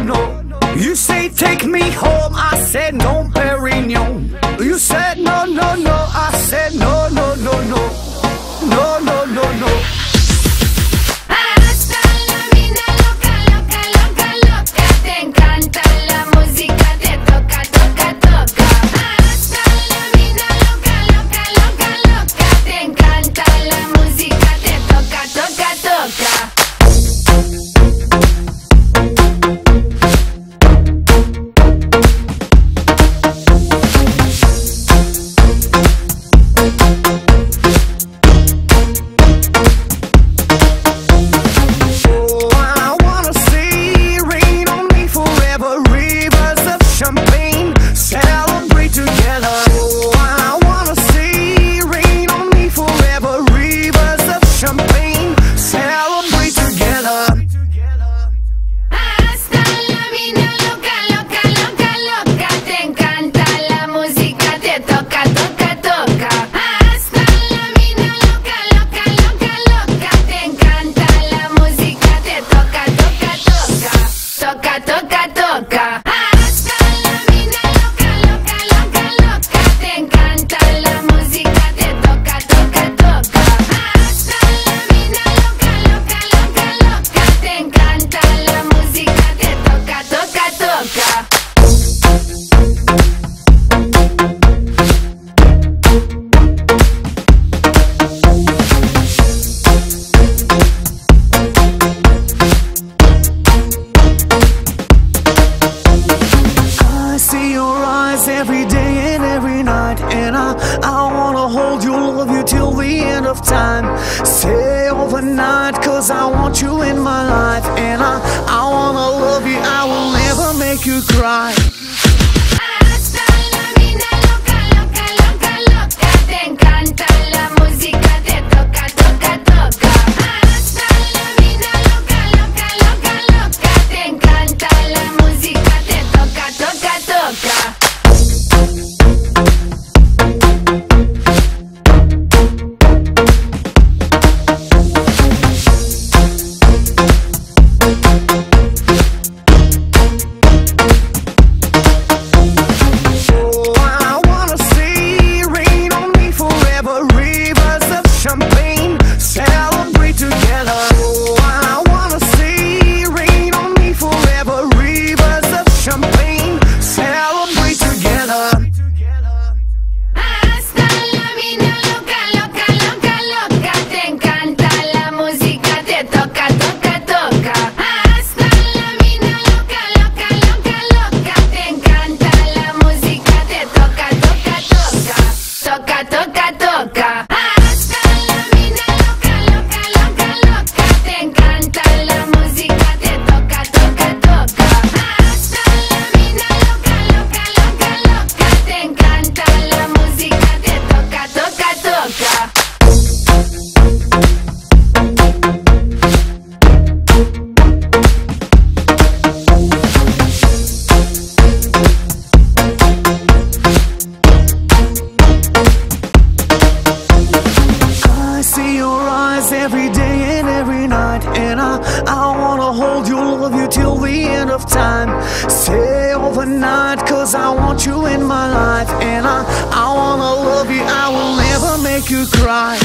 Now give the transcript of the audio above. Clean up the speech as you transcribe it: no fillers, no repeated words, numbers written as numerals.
no, no. You say take me home, I said no, Perignon. You said no, no, no, I said no, no, no, no. No, no, no, no. Hasta la vida loca, loca, loca, loca. Te encanta la música, te toca, toca, toca. Hasta la vida loca, loca, loca, loca. Te encanta la música, te toca, toca, toca. Every day and every night, and I wanna hold you, love you till the end of time. Stay overnight, cause I want you in my life, and I wanna love you, I will never make you cry. Hasta la vida loca, loca, loca, loca. Te encanta la música, te toca, toca, toca. Hasta la vida loca, loca, loca, loca. Te encanta la música, te toca, toca, toca. Every day and every night, and I wanna hold you, love you till the end of time. Stay overnight, cause I want you in my life, and I wanna love you, I will never make you cry.